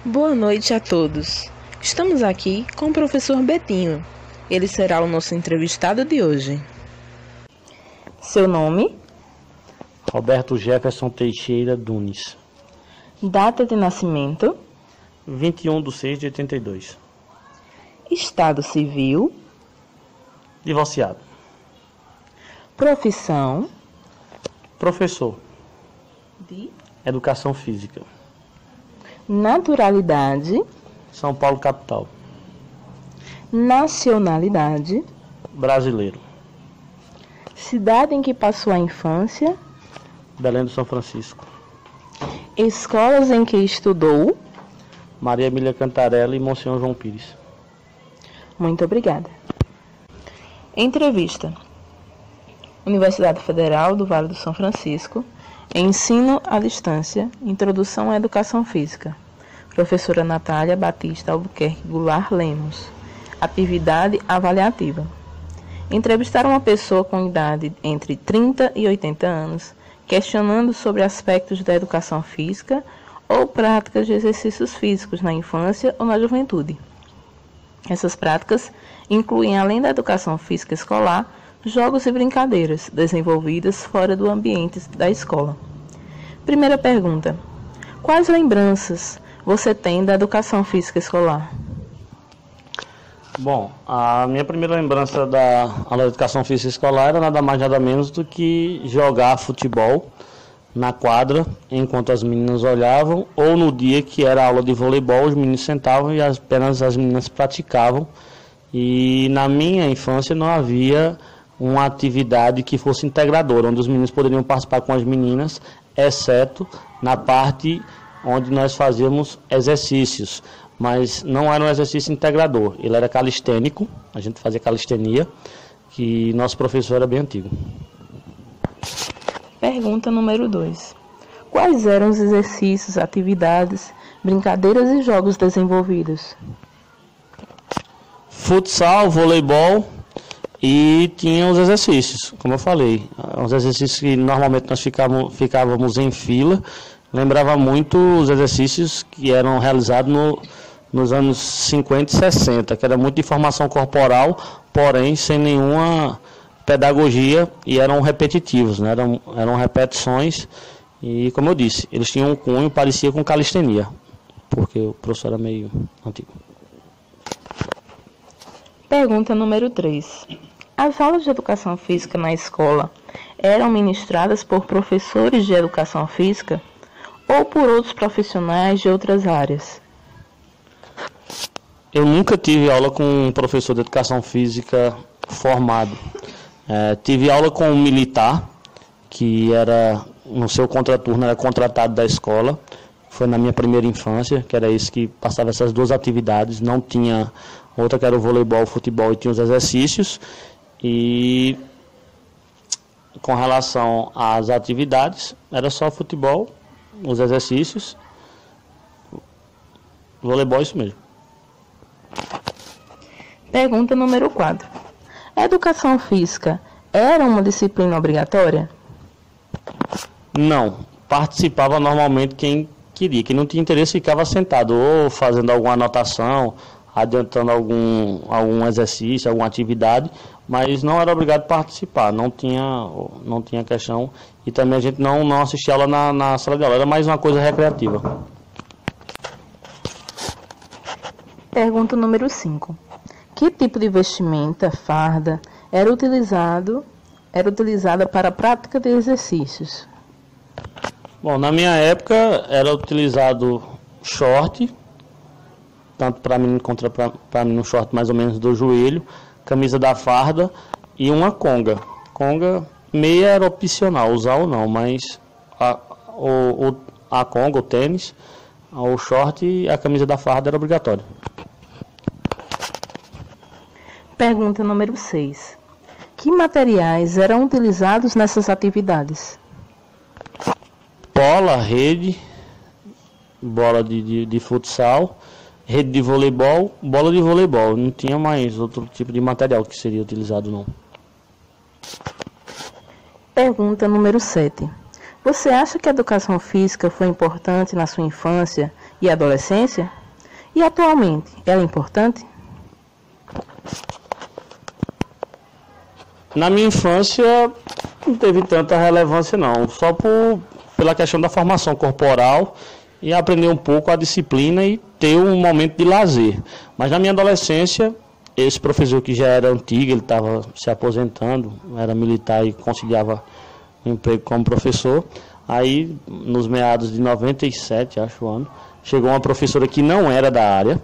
Boa noite a todos. Estamos aqui com o professor Betinho. Ele será o nosso entrevistado de hoje. Seu nome? Roberto Jefferson Teixeira Dunes. Data de nascimento? 21/6/82. Estado civil? Divorciado. Profissão? Professor. De? Educação física. Naturalidade? São Paulo, capital. Nacionalidade? Brasileiro. Cidade em que passou a infância? Belém do São Francisco. Escolas em que estudou? Maria Emília Cantarella e Monsenhor João Pires. Muito obrigada. Entrevista. Universidade Federal do Vale do São Francisco. Ensino à distância. Introdução à educação física. Professora Natália Batista Albuquerque Goulart Lemos. Atividade avaliativa. Entrevistar uma pessoa com idade entre 30 e 80 anos, questionando sobre aspectos da educação física ou práticas de exercícios físicos na infância ou na juventude. Essas práticas incluem, além da educação física escolar, jogos e brincadeiras desenvolvidas fora do ambiente da escola. Primeira pergunta: quais lembranças você tem da educação física escolar? Bom, a minha primeira lembrança da aula de educação física escolar era nada mais nada menos do que jogar futebol na quadra enquanto as meninas olhavam, ou no dia que era aula de voleibol, os meninos sentavam e apenas as meninas praticavam. E na minha infância não havia uma atividade que fosse integradora, onde os meninos poderiam participar com as meninas, exceto na parte onde nós fazíamos exercícios, mas não era um exercício integrador, ele era calistênico, a gente fazia calistenia, que nosso professor era bem antigo. Pergunta número 2. Quais eram os exercícios, atividades, brincadeiras e jogos desenvolvidos? Futsal, voleibol e tinha os exercícios, como eu falei, os exercícios que normalmente nós ficávamos em fila. Lembrava muito os exercícios que eram realizados nos anos 50 e 60, que era muito de formação corporal, porém sem nenhuma pedagogia, e eram repetitivos, né? eram repetições, e como eu disse, eles tinham um cunho, parecia com calistenia, porque o professor era meio antigo. Pergunta número 3. As aulas de educação física na escola eram ministradas por professores de educação física ou por outros profissionais de outras áreas? Eu nunca tive aula com um professor de educação física formado. Tive aula com um militar, que era, no seu contraturno, era contratado da escola. Foi na minha primeira infância, que era esse que passava essas duas atividades. Não tinha outra, que era o voleibol, o futebol, e tinha os exercícios. E com relação às atividades, era só futebol, os exercícios, voleibol, isso mesmo. Pergunta número 4. A educação física era uma disciplina obrigatória? Não, participava normalmente quem queria. Quem não tinha interesse ficava sentado, ou fazendo alguma anotação, adiantando algum exercício, alguma atividade, mas não era obrigado a participar, não tinha questão, e também a gente não assistia aula na sala de aula, era mais uma coisa recreativa. Pergunta número 5. Que tipo de vestimenta, farda, era utilizada para a prática de exercícios? Bom, na minha época era utilizado short, tanto para mim quanto para mim, um short mais ou menos do joelho, camisa da farda e uma conga. Conga, meia era opcional, usar ou não, mas a conga, o tênis, o short e a camisa da farda era obrigatório. Pergunta número 6. Que materiais eram utilizados nessas atividades? Bola, rede, bola de futsal, rede de voleibol, bola de voleibol. Não tinha mais outro tipo de material que seria utilizado, não. Pergunta número 7. Você acha que a educação física foi importante na sua infância e adolescência? E atualmente, ela é importante? Na minha infância não teve tanta relevância não, só pela questão da formação corporal e aprender um pouco a disciplina e ter um momento de lazer. Mas na minha adolescência, esse professor que já era antigo, ele estava se aposentando, era militar e conciliava um emprego como professor. Aí, nos meados de 97, acho o ano, chegou uma professora que não era da área,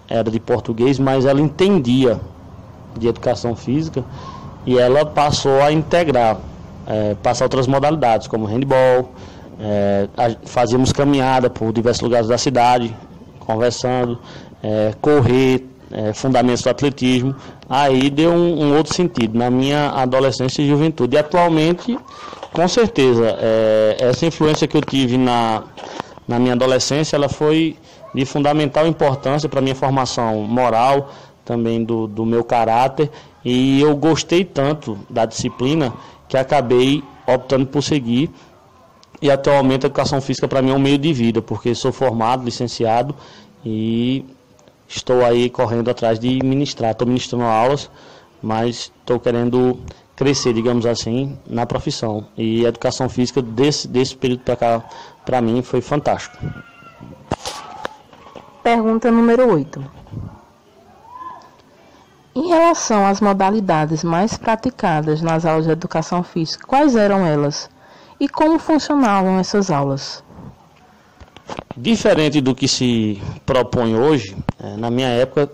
era de português, mas ela entendia de educação física e ela passou a integrar, passar outras modalidades, como handball, fazíamos caminhada por diversos lugares da cidade, conversando, correr, fundamentos do atletismo. Aí deu um outro sentido na minha adolescência e juventude. E atualmente, com certeza, essa influência que eu tive na minha adolescência, ela foi de fundamental importância para a minha formação moral, também do meu caráter, e eu gostei tanto da disciplina que acabei optando por seguir. E atualmente a educação física para mim é um meio de vida, porque sou formado, licenciado e estou aí correndo atrás de ministrar. Estou ministrando aulas, mas estou querendo crescer, digamos assim, na profissão. E a educação física desse período para cá, para mim, foi fantástico. Pergunta número 8. Em relação às modalidades mais praticadas nas aulas de educação física, quais eram elas? E como funcionavam essas aulas? Diferente do que se propõe hoje, na minha época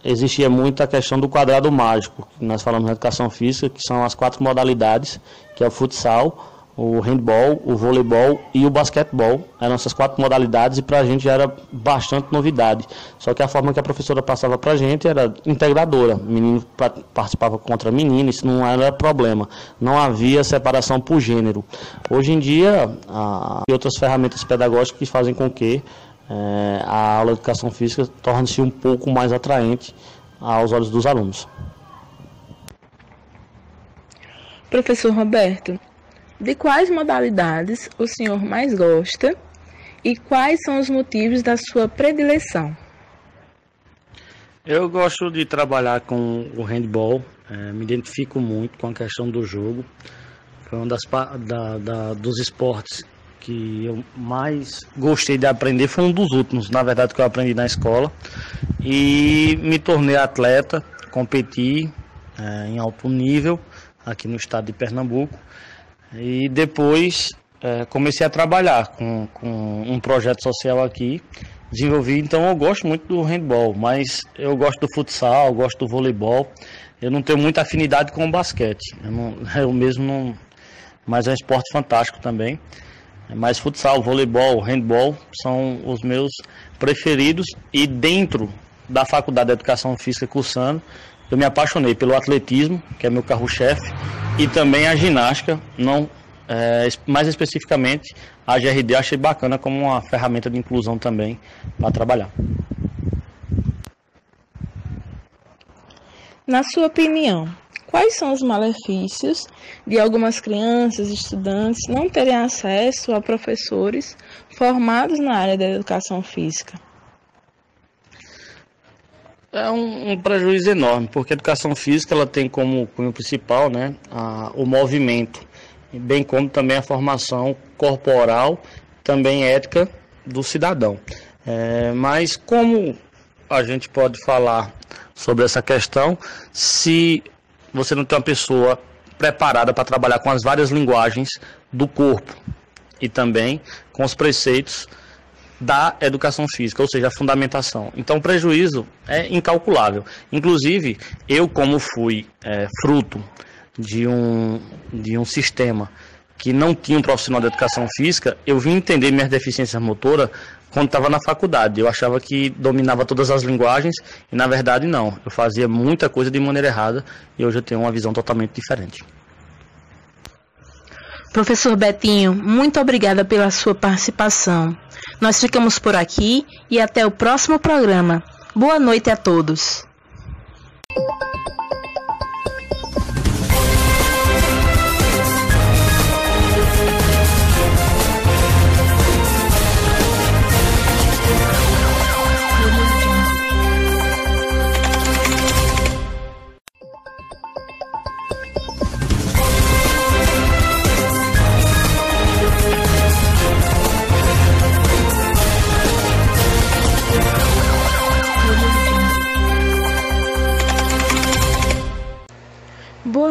existia muito a questão do quadrado mágico, que nós falamos na educação física, que são as 4 modalidades, que é o futsal, o handball, o voleibol e o basquetebol. Eram essas 4 modalidades e para a gente já era bastante novidade. Só que a forma que a professora passava para a gente era integradora. Menino participava contra menino, isso não era problema. Não havia separação por gênero. Hoje em dia, há outras ferramentas pedagógicas que fazem com que a aula de educação física torne-se um pouco mais atraente aos olhos dos alunos. Professor Roberto, de quais modalidades o senhor mais gosta e quais são os motivos da sua predileção? Eu gosto de trabalhar com o handball, me identifico muito com a questão do jogo. Foi um dos esportes que eu mais gostei de aprender, foi um dos últimos, na verdade, que eu aprendi na escola. E me tornei atleta, competi em alto nível aqui no estado de Pernambuco. E depois comecei a trabalhar com um projeto social aqui, desenvolvi, então eu gosto muito do handball, mas eu gosto do futsal, eu gosto do voleibol, eu não tenho muita afinidade com o basquete, eu mesmo não, mas é um esporte fantástico também, mas futsal, voleibol, handball são os meus preferidos e dentro da Faculdade de Educação Física cursando, eu me apaixonei pelo atletismo, que é meu carro-chefe, e também a ginástica, mais especificamente a GRD, achei bacana como uma ferramenta de inclusão também para trabalhar. Na sua opinião, quais são os malefícios de algumas crianças e estudantes não terem acesso a professores formados na área da educação física? É um prejuízo enorme, porque a educação física ela tem como cunho principal, o movimento, bem como também a formação corporal, também ética do cidadão. Mas como a gente pode falar sobre essa questão se você não tem uma pessoa preparada para trabalhar com as várias linguagens do corpo e também com os preceitos da educação física, ou seja, a fundamentação. Então o prejuízo é incalculável. Inclusive, eu como fui fruto de um sistema que não tinha um profissional de educação física, eu vim entender minhas deficiências motoras quando estava na faculdade. Eu achava que dominava todas as linguagens e na verdade não. Eu fazia muita coisa de maneira errada e hoje eu tenho uma visão totalmente diferente. Professor Betinho, muito obrigada pela sua participação. Nós ficamos por aqui e até o próximo programa. Boa noite a todos.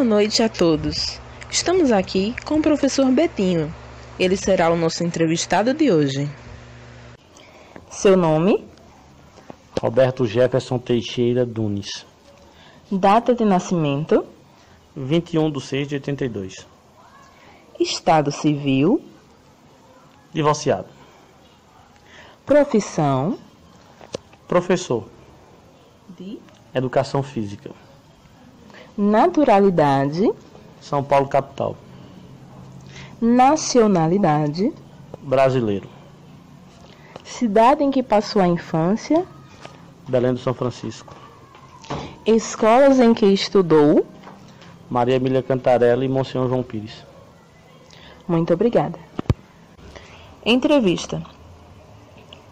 Boa noite a todos. Estamos aqui com o professor Betinho. Ele será o nosso entrevistado de hoje. Seu nome? Roberto Jefferson Teixeira Dunes. Data de nascimento? 21/6/82. Estado civil? Divorciado. Profissão? Professor. De? Educação física. Naturalidade? São Paulo, capital. Nacionalidade? Brasileiro. Cidade em que passou a infância? Belém do São Francisco. Escolas em que estudou? Maria Emília Cantarella e Monsenhor João Pires. Muito obrigada. Entrevista.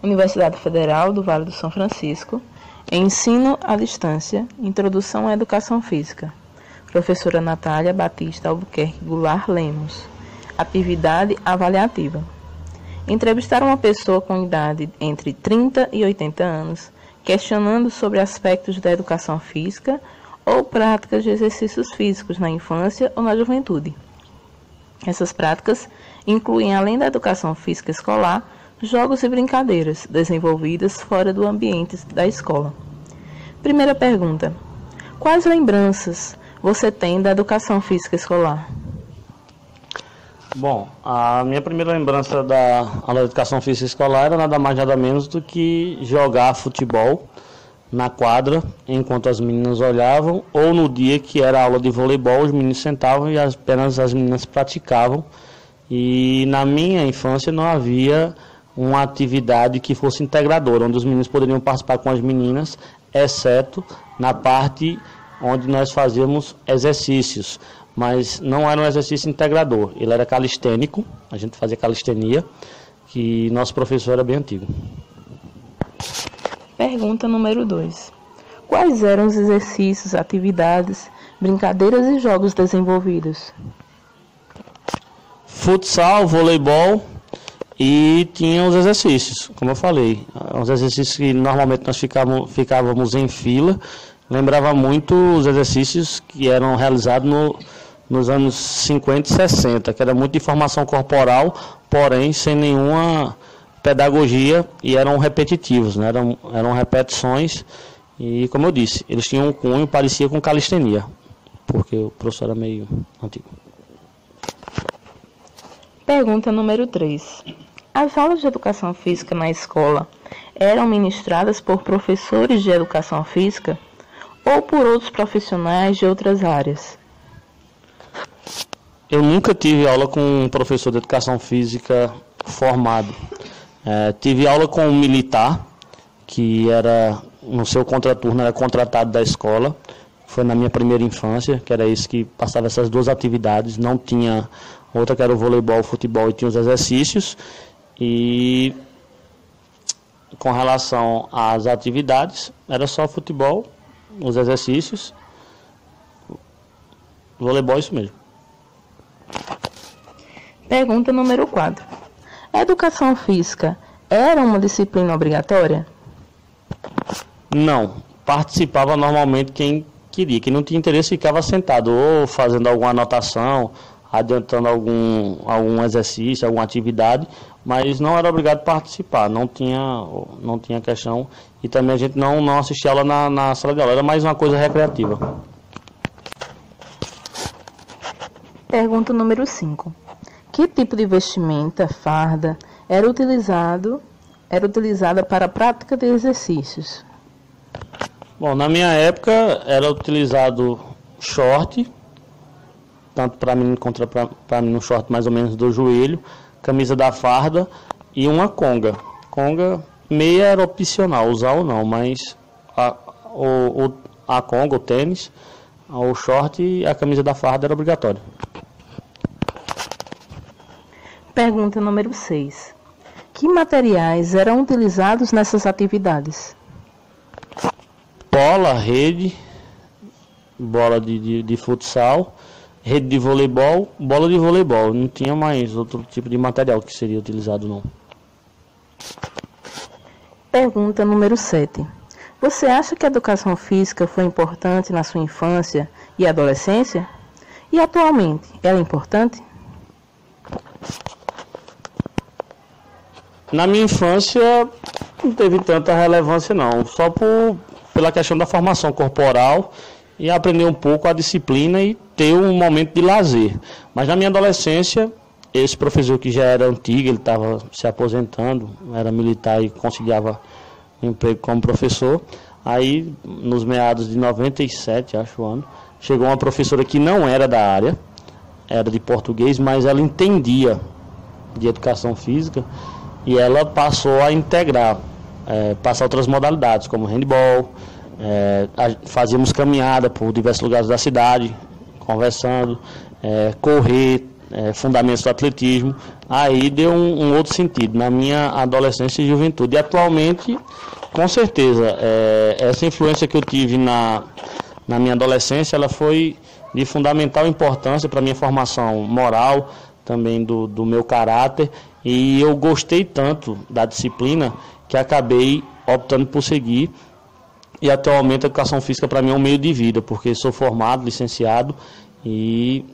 Universidade Federal do Vale do São Francisco. Ensino à distância. Introdução à educação física. Professora Natália Batista Albuquerque Goulart Lemos. Atividade avaliativa. Entrevistar uma pessoa com idade entre 30 e 80 anos, questionando sobre aspectos da educação física ou práticas de exercícios físicos na infância ou na juventude. Essas práticas incluem, além da educação física escolar, jogos e brincadeiras desenvolvidas fora do ambiente da escola. Primeira pergunta: quais lembranças você tem da educação física escolar? Bom, a minha primeira lembrança da aula de educação física escolar era nada mais nada menos do que jogar futebol na quadra enquanto as meninas olhavam, ou no dia que era aula de voleibol, os meninos sentavam e apenas as meninas praticavam. E na minha infância não havia uma atividade que fosse integradora, onde os meninos poderiam participar com as meninas, exceto na parte onde nós fazíamos exercícios, mas não era um exercício integrador, ele era calistênico, a gente fazia calistenia, que nosso professor era bem antigo. Pergunta número 2. Quais eram os exercícios, atividades, brincadeiras e jogos desenvolvidos? Futsal, voleibol e tinha os exercícios, como eu falei, os exercícios que normalmente nós ficávamos em fila. Lembrava muito os exercícios que eram realizados nos anos 50 e 60, que era muito de formação corporal, porém sem nenhuma pedagogia, e eram repetitivos, né? eram repetições, e como eu disse, eles tinham um cunho, parecia com calistenia, porque o professor era meio antigo. Pergunta número 3. As aulas de educação física na escola eram ministradas por professores de educação física ou por outros profissionais de outras áreas? Eu nunca tive aula com um professor de educação física formado. Tive aula com um militar, que era, no seu contraturno, era contratado da escola. Foi na minha primeira infância, que era esse que passava essas duas atividades. Não tinha outra, que era o voleibol, o futebol, e tinha os exercícios. E com relação às atividades, era só futebol, os exercícios, voleibol, isso mesmo. Pergunta número 4. A educação física era uma disciplina obrigatória? Não. Participava normalmente quem queria. Quem não tinha interesse ficava sentado, ou fazendo alguma anotação, adiantando algum exercício, alguma atividade, mas não era obrigado a participar, não tinha questão. E também a gente não assistia aula na sala de aula, era mais uma coisa recreativa. Pergunta número 5. Que tipo de vestimenta, farda, era utilizada para a prática de exercícios? Bom, na minha época era utilizado short, tanto para mim quanto para mim, um short mais ou menos do joelho, camisa da farda e uma conga. Conga, meia era opcional, usar ou não, mas a conga, o tênis, o short e a camisa da farda era obrigatório. Pergunta número 6. Que materiais eram utilizados nessas atividades? Bola, rede, bola de futsal, rede de voleibol, bola de voleibol. Não tinha mais outro tipo de material que seria utilizado, não. Pergunta número 7. Você acha que a educação física foi importante na sua infância e adolescência? E atualmente, ela é importante? Na minha infância não teve tanta relevância não, só pela questão da formação corporal e aprender um pouco a disciplina e ter um momento de lazer. Mas na minha adolescência, esse professor que já era antigo, ele estava se aposentando, era militar e conciliava um emprego como professor. Aí, nos meados de 97, acho o ano, chegou uma professora que não era da área, era de português, mas ela entendia de educação física e ela passou a integrar, passar outras modalidades, como handball, fazíamos caminhada por diversos lugares da cidade, conversando, correr, fundamentos do atletismo. Aí deu um outro sentido na minha adolescência e juventude. E atualmente, com certeza, essa influência que eu tive na minha adolescência, ela foi de fundamental importância para a minha formação moral, também do meu caráter, e eu gostei tanto da disciplina que acabei optando por seguir, e atualmente a educação física para mim é um meio de vida, porque sou formado, licenciado, e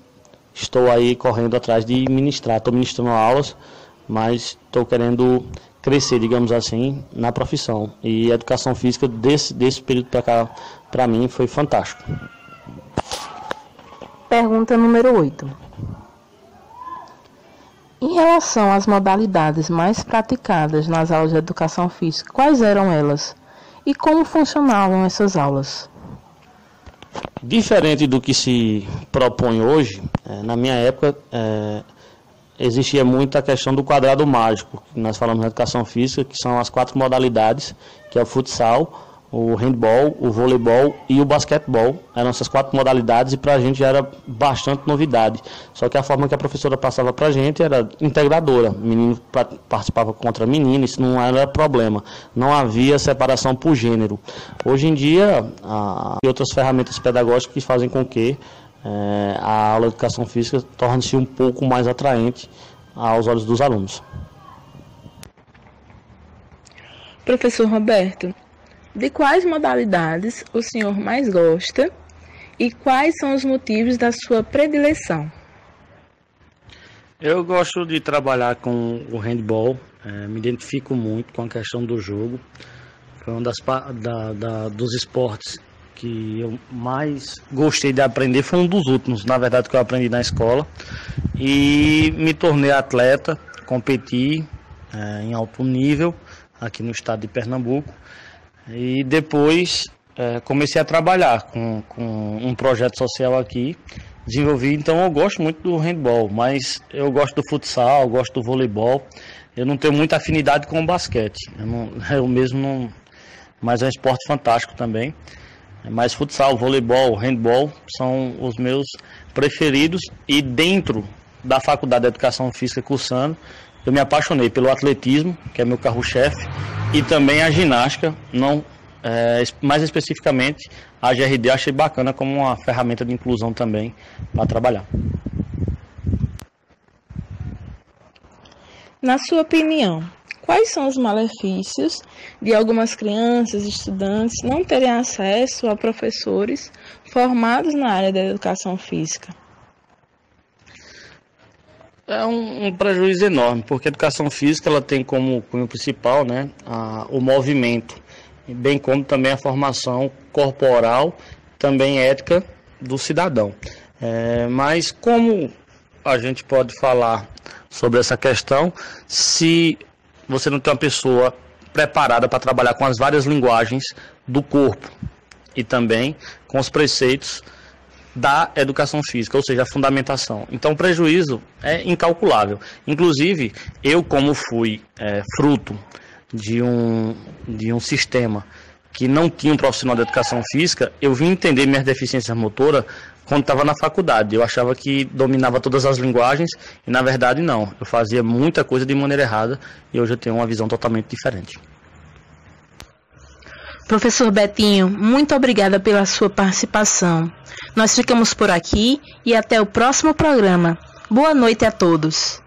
estou aí correndo atrás de ministrar. Estou ministrando aulas, mas estou querendo crescer, digamos assim, na profissão, e a educação física desse período para cá, para mim, foi fantástico. Pergunta número 8. Em relação às modalidades mais praticadas nas aulas de educação física, quais eram elas? E como funcionavam essas aulas? Diferente do que se propõe hoje, na minha época existia muito a questão do quadrado mágico, que nós falamos na educação física, que são as 4 modalidades, que é o futsal, o handball, o voleibol e o basquetebol. Eram essas 4 modalidades e para a gente já era bastante novidade. Só que a forma que a professora passava para a gente era integradora. Menino participava contra menino, isso não era problema. Não havia separação por gênero. Hoje em dia, há outras ferramentas pedagógicas que fazem com que a aula de educação física torne-se um pouco mais atraente aos olhos dos alunos. Professor Roberto, de quais modalidades o senhor mais gosta e quais são os motivos da sua predileção? Eu gosto de trabalhar com o handball, me identifico muito com a questão do jogo. Foi um dos esportes que eu mais gostei de aprender, foi um dos últimos, na verdade, que eu aprendi na escola. E me tornei atleta, competi em alto nível aqui no estado de Pernambuco. E depois comecei a trabalhar com um projeto social aqui, desenvolvi, então eu gosto muito do handball, mas eu gosto do futsal, eu gosto do voleibol, eu não tenho muita afinidade com o basquete, mas é um esporte fantástico também, mas futsal, voleibol, handball são os meus preferidos, e dentro da Faculdade de Educação Física cursando, eu me apaixonei pelo atletismo, que é meu carro-chefe, e também a ginástica, mais especificamente a GRD, achei bacana como uma ferramenta de inclusão também para trabalhar. Na sua opinião, quais são os malefícios de algumas crianças e estudantes não terem acesso a professores formados na área da educação física? É um prejuízo enorme, porque a educação física ela tem como cunho principal, o movimento, bem como também a formação corporal, também ética do cidadão. Mas como a gente pode falar sobre essa questão se você não tem uma pessoa preparada para trabalhar com as várias linguagens do corpo e também com os preceitos da educação física, ou seja, a fundamentação. Então o prejuízo é incalculável. Inclusive, eu como fui fruto de um sistema que não tinha um profissional de educação física, eu vim entender minhas deficiências motoras quando estava na faculdade. Eu achava que dominava todas as linguagens e na verdade não. Eu fazia muita coisa de maneira errada e hoje eu tenho uma visão totalmente diferente. Professor Betinho, muito obrigada pela sua participação. Nós ficamos por aqui e até o próximo programa. Boa noite a todos.